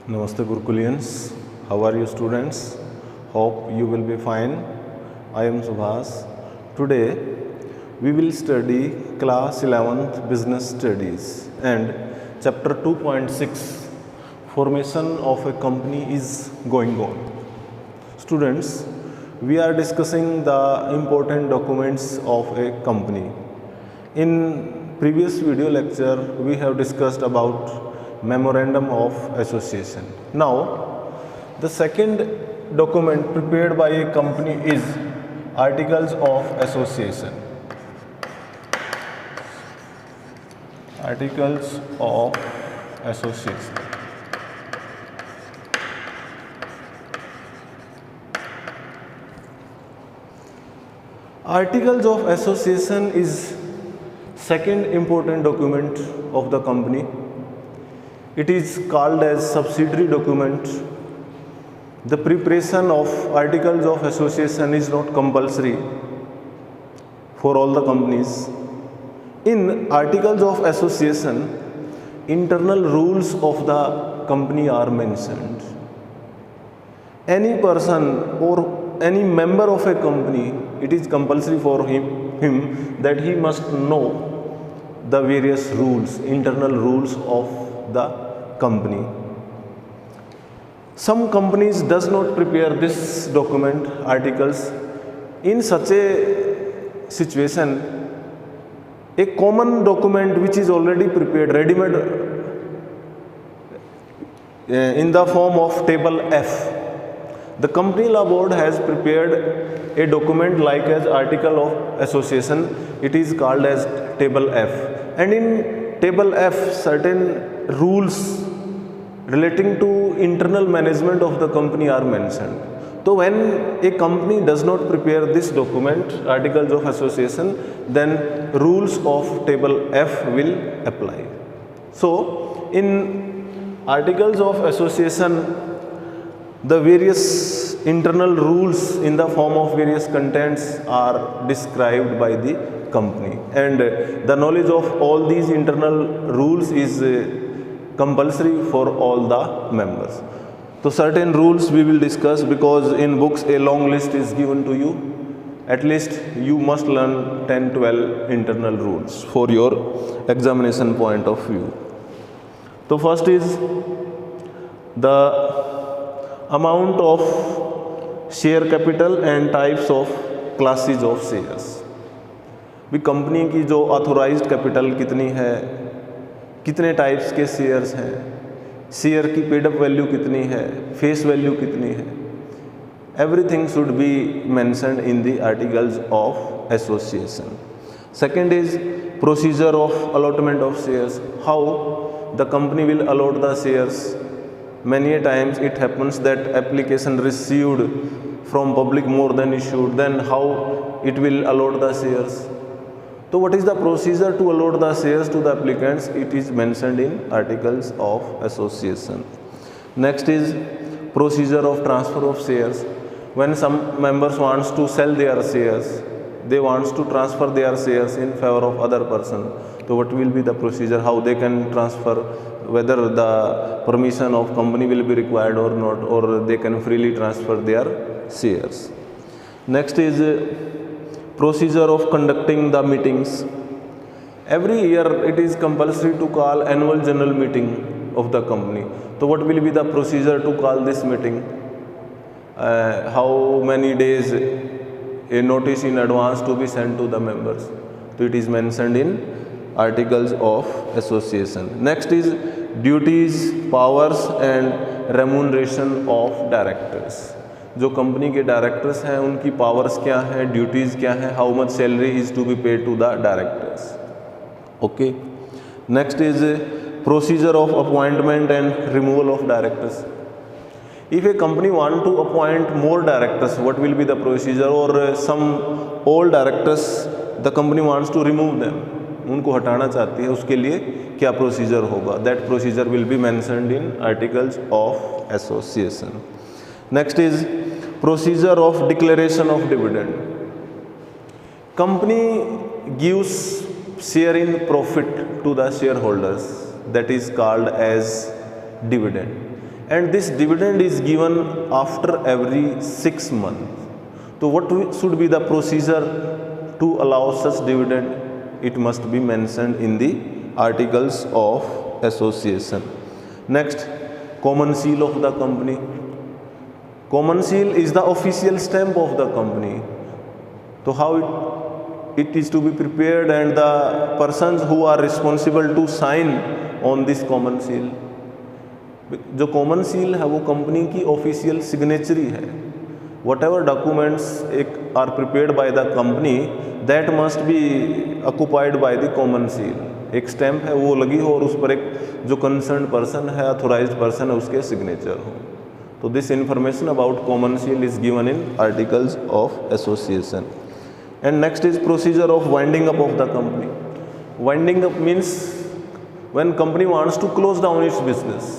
Namaste Gurukulians. How are you students? Hope you will be fine. I am Subhas. Today we will study class 11th business studies and chapter 2.6 formation of a company is going on. Students, we are discussing the important documents of a company. In previous video lecture we have discussed about memorandum of association. Now the second document prepared by a company is articles of association. Articles of association. Articles of association is second important document of the company. It is called as subsidiary document. The preparation of articles of association is not compulsory for all the companies. In articles of association, internal rules of the company are mentioned. Any person or any member of a company, it is compulsory for him that he must know the various rules, internal rules of the company. Some companies does not prepare this document, articles. In such a situation, a common document which is already prepared, ready-made in the form of table F. The company law board has prepared a document like as article of association. It is called as table F. And in table F, certain rules relating to internal management of the company are mentioned. So when a company does not prepare this document, articles of association, then rules of table F will apply. So in articles of association, the various internal rules in the form of various contents are described by the company, and the knowledge of all these internal rules is compulsory for all the members. So certain rules we will discuss, because in books a long list is given to you. At least you must learn 10-12 internal rules for your examination point of view. So first is the amount of share capital and types of classes of shares. भी company की जो authorised capital कितनी है, कितने types के shares हैं, share की paid up value कितनी है, फेस वैल्यू कितनी है, everything should be mentioned in the articles of association. Second is procedure of allotment of shares. How the company will allot the shares. Many a times it happens that application received from public more than issued. Then how it will allot the shares. So what is the procedure to allot the shares to the applicants? It is mentioned in articles of association. Next is procedure of transfer of shares. When some members wants to sell their shares, they wants to transfer their shares in favor of other person. So what will be the procedure, how they can transfer, whether the permission of company will be required or not, or they can freely transfer their shares. Next is procedure of conducting the meetings. Every year it is compulsory to call annual general meeting of the company. So what will be the procedure to call this meeting? How many days a notice in advance to be sent to the members. So it is mentioned in articles of association. Next is duties, powers and remuneration of directors. जो company के directors हैं उनकी powers क्या है, duties क्या है, how much salary is to be paid to the directors. Okay. Next is procedure of appointment and removal of directors. If a company want to appoint more directors, what will be the procedure? Or some old directors the company wants to remove them, उनको हटाना चाहती है, उसके लिए क्या procedure होगा? That procedure will be mentioned in articles of association. Next is procedure of declaration of dividend. Company gives share in profit to the shareholders, that is called as dividend. and this dividend is given after every 6 months. So what should be the procedure to allow such dividend? It must be mentioned in the articles of association. Next, common seal of the company. Common seal is the official stamp of the company. So how it is to be prepared, and the persons who are responsible to sign on this common seal. जो common seal है वो company की official signatory है. Whatever documents are prepared by the company, that must be occupied by the common seal. एक stamp है वो लगी हो और उस पर एक जो कंसर्न पर्सन है, अथोराइज्ड पर्सन है, उसके सिग्नेचर हो. तो this information about common seal is given in articles of association. And next is procedure of winding up of the company. Winding up means when company wants to close down its business.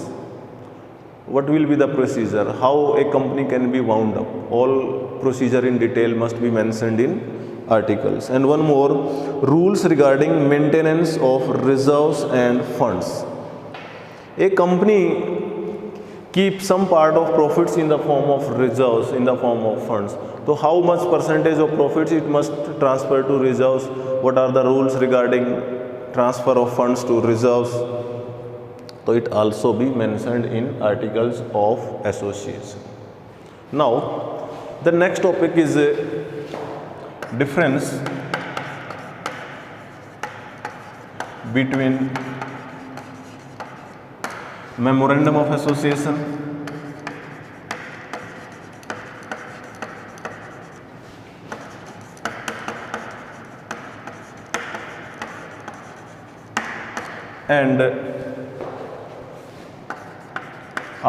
What will be the procedure? How a company can be wound up? All procedure in detail must be mentioned in articles. And one more, rules regarding maintenance of reserves and funds. A company keeps some part of profits in the form of reserves, in the form of funds. So how much percentage of profits it must transfer to reserves? What are the rules regarding transfer of funds to reserves? So it also be mentioned in articles of association. Now the next topic is difference between memorandum of association and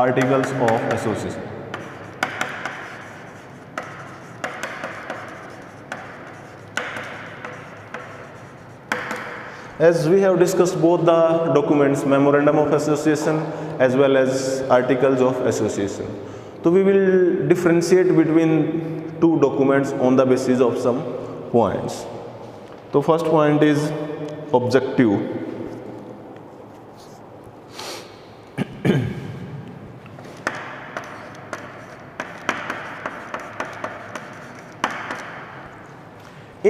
articles of association. As we have discussed both the documents, memorandum of association as well as articles of association, so we will differentiate between two documents on the basis of some points. So first point is objective.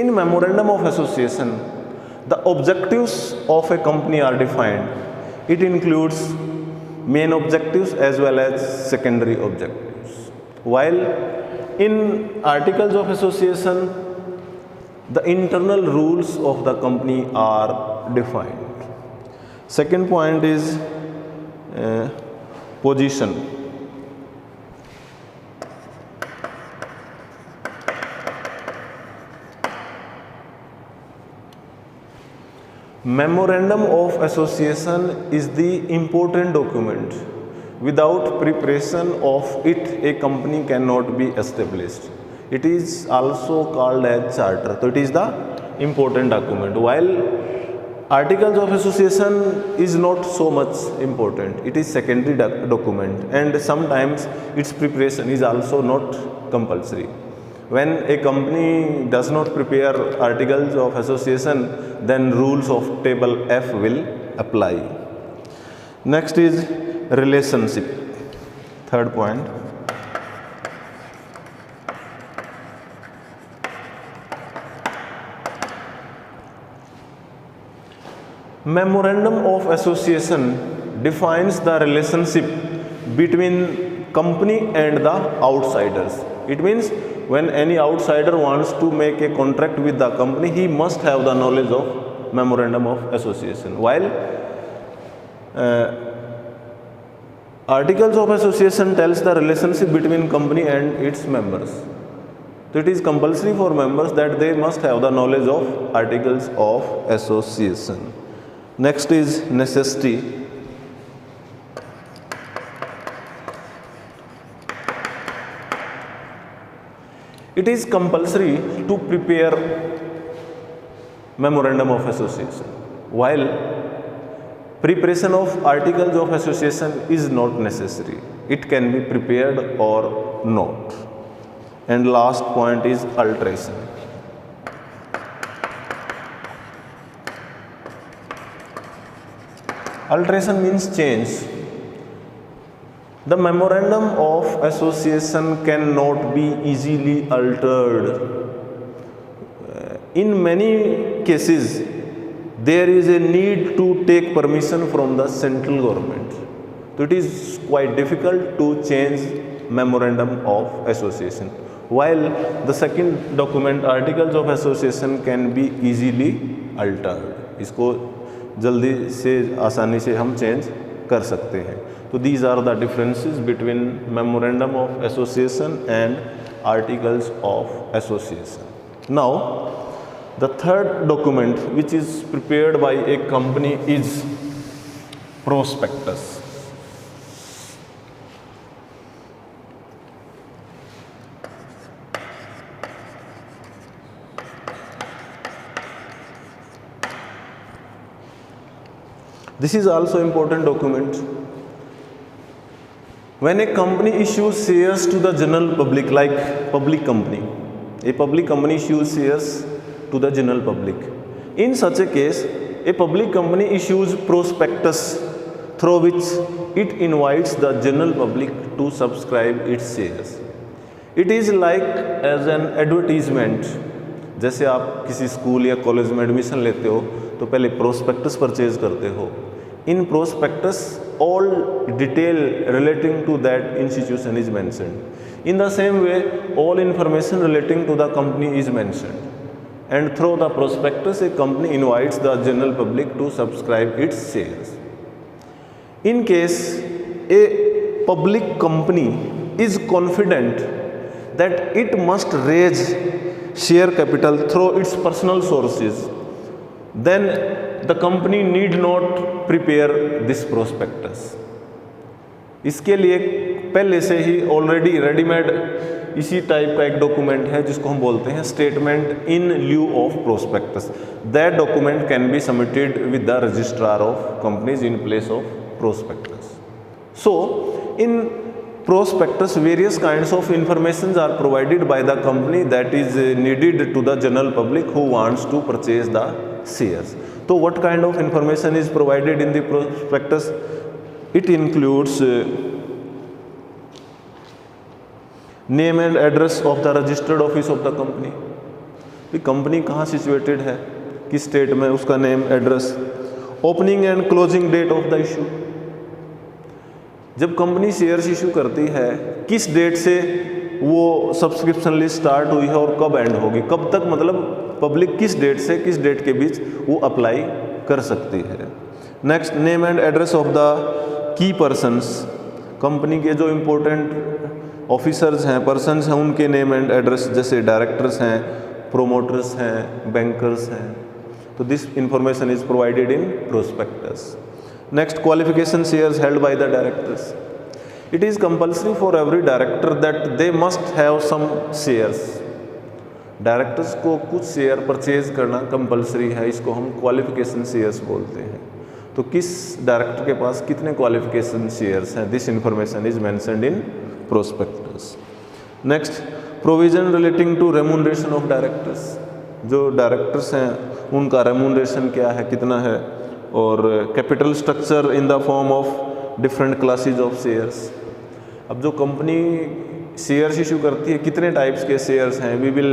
In memorandum of association, the objectives of a company are defined. It includes main objectives as well as secondary objectives. While in articles of association, the internal rules of the company are defined. Second point is position. Memorandum of association is the important document. Without preparation of it, a company cannot be established. It is also called as charter. So it is the important document. While articles of association is not so much important, it is secondary document, and sometimes its preparation is also not compulsory. When a company does not prepare articles of association, then rules of table F will apply. Next is relationship. Third point. Memorandum of association defines the relationship between company and the outsiders. It means when any outsider wants to make a contract with the company, he must have the knowledge of memorandum of association. While articles of association tells the relationship between company and its members. So it is compulsory for members that they must have the knowledge of articles of association. Next is necessity. It is compulsory to prepare memorandum of association, while preparation of articles of association is not necessary. It can be prepared or not. And last point is alteration. Alteration means change. The memorandum of association cannot be easily altered. In many cases, there is a need to take permission from the central government. So it is quite difficult to change memorandum of association. While the second document, articles of association, can be easily altered. इसको जल्दी से आसानी से हम change कर सकते हैं. तो these are the differences between memorandum of association and articles of association. Now, the third document which is prepared by a company is prospectus. This is also important document. When a company issues shares to the general public, like public company, a public company issues shares to the general public. In such a case, a public company issues prospectus through which it invites the general public to subscribe its shares. It is like as an advertisement. जैसे आप किसी school या college में admission लेते हो तो पहले prospectus purchase करते हो. In prospectus, all detail relating to that institution is mentioned. In the same way, all information relating to the company is mentioned. And through the prospectus, a company invites the general public to subscribe its shares. In case a public company is confident that it must raise share capital through its personal sources, then the company need not prepare this prospectus. इसके लिए पहले से ही already readymade इसी type का एक document है जिसको हम बोलते हैं statement in lieu of prospectus. That document can be submitted with the registrar of companies in place of prospectus. So in prospectus, various kinds of informations are provided by the company that is needed to the general public who wants to purchase the shares. So what kind of information is provided in the prospectus? It includes name and address of the registered office of the company. कि company कहाँ situated है, किस state में, उसका name, address. Opening and closing date of the issue. जब company shares issue करती है किस डेट से वो सब्सक्रिप्शन लिस्ट स्टार्ट हुई है और कब एंड होगी, कब तक, मतलब पब्लिक किस डेट से किस डेट के बीच वो अप्लाई कर सकती है. Next, name and address of the key persons. Company के जो इम्पोर्टेंट ऑफिसर्स हैं, पर्सन्स हैं, उनके नेम एंड एड्रेस, जैसे डायरेक्टर्स हैं, प्रोमोटर्स हैं, बैंकर्स हैं. तो this information is provided in prospectus. Next, qualification shares held by the directors. It is compulsory for every director that they must have some shares. Directors को कुछ share purchase करना compulsory है, इसको हम qualification shares बोलते हैं. तो किस डायरेक्टर के पास कितने क्वालिफिकेशन शेयर्स हैं, this information is mentioned in prospectus. Next, provision relating to remuneration of directors. जो डायरेक्टर्स हैं उनका रेम्यूनरेशन क्या है, कितना है, और capital structure in the form of different classes of shares. अब जो कंपनी शेयर्स इशू करती है, कितने टाइप्स के शेयर्स हैं, we will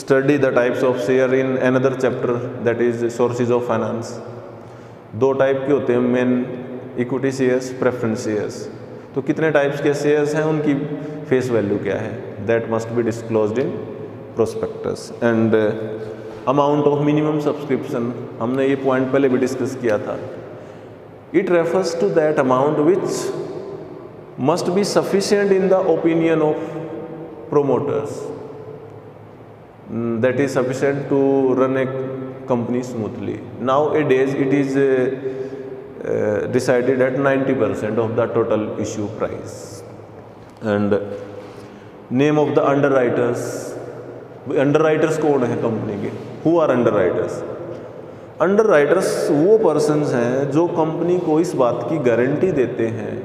study the types of share in another chapter, that is sources of finance. 2 type के होते हैं main, equity shares, preference shares. तो कितने टाइप्स के शेयर्स हैं, उनकी फेस वैल्यू क्या है, that must be disclosed in prospectus. And amount of minimum subscription, हमने ये पॉइंट पहले भी डिस्कस किया था. It refers to that amount which must be sufficient in the opinion of promoters, that is sufficient to run a company smoothly. Nowadays it is decided at 90% of the total issue price. And name of the underwriters. Underwriters कौन है company के, who are underwriters? Underwriters वो persons हैं जो company को इस बात की गारंटी देते हैं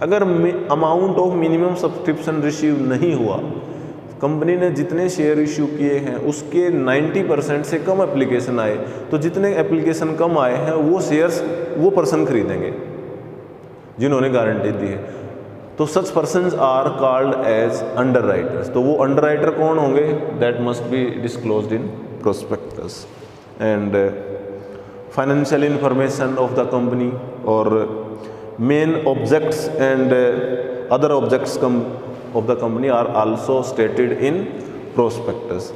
अगर amount of minimum subscription receive नहीं हुआ, कंपनी ने जितने शेयर इशू किए हैं उसके 90% से कम एप्लीकेशन आए, तो जितने एप्लीकेशन कम आए हैं वो शेयर्स वो पर्सन खरीदेंगे जिन्होंने गारंटी दी है. तो such persons are called as underwriters. तो वो अंडर राइटर कौन होंगे? That must be disclosed in prospectus. And financial information of the company और main objects and other objects of the company are also stated in prospectus.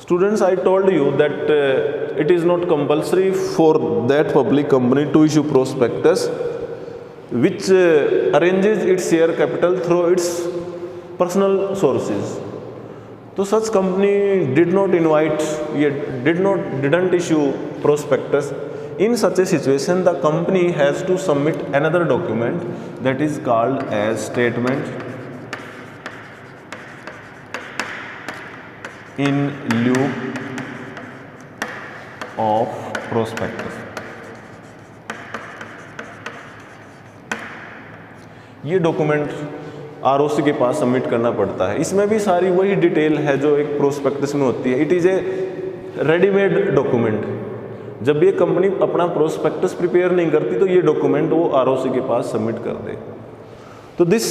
Students, I told you that it is not compulsory for that public company to issue prospectus which arranges its share capital through its personal sources. So such company didn't issue prospectus. In such a situation, the company has to submit another document that is called as statement in lieu of prospectus. ये document ROC के पास submit करना पड़ता है। इसमें भी सारी वही detail है जो एक प्रोस्पेक्टस में होती है। It is a readymade document. जब ये कंपनी अपना प्रोस्पेक्टस प्रिपेयर नहीं करती तो ये डॉक्यूमेंट वो आरओसी के पास सबमिट कर दे। तो this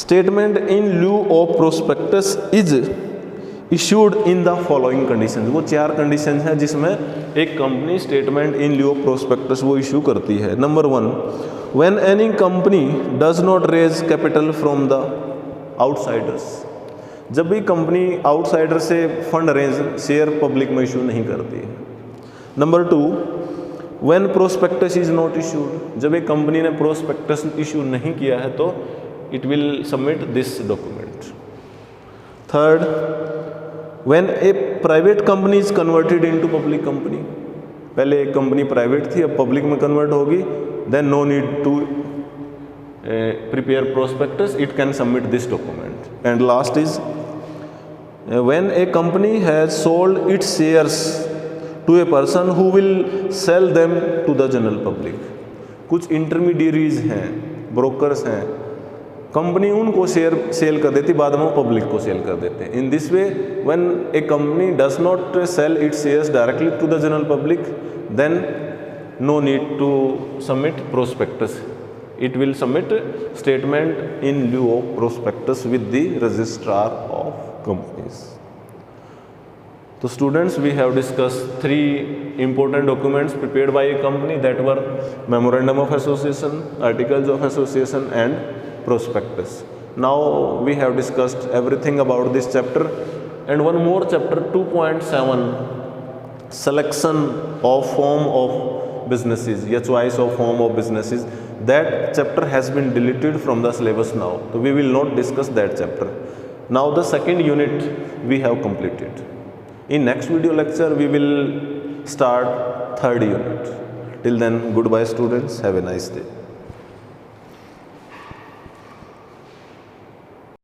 statement in lieu of prospectus is issued in the following conditions. वो 4 कंडीशंस हैं जिसमें एक company statement in lieu of prospectus वो इशू करती है। Number 1, when any company does not raise capital from the outsiders. जब भी company outsider से फंड रेज शेयर पब्लिक में इशू नहीं करती है। Number 2, when prospectus is not issued. जब एक कंपनी ने प्रोस्पेक्टस इशू नहीं किया है तो it will submit this document. Third, when A private company is converted into public company. पहले एक कंपनी प्राइवेट थी, अब पब्लिक में कन्वर्ट होगी, then no need to prepare prospectus, it can submit this document. And last is when a company has sold its shares to a person who will sell them to the general public। कुछ intermediaries हैं, brokers हैं, company उनको share cell कर देती, बाद में वो public को सेल कर देते हैं। In this way when a company does not sell its shares directly to the general public, then no need to submit prospectus. It will submit statement in lieu of prospectus with the registrar of companies. So students, we have discussed 3 important documents prepared by a company, that were Memorandum of Association, Articles of Association and Prospectus. Now we have discussed everything about this chapter, and one more chapter 2.7, Selection of Form of Businesses, या choice of form of businesses. That chapter has been deleted from the syllabus now, so we will not discuss that chapter. Now the second unit we have completed. In next video lecture, we will start third unit. Till then, goodbye students. Have a nice day.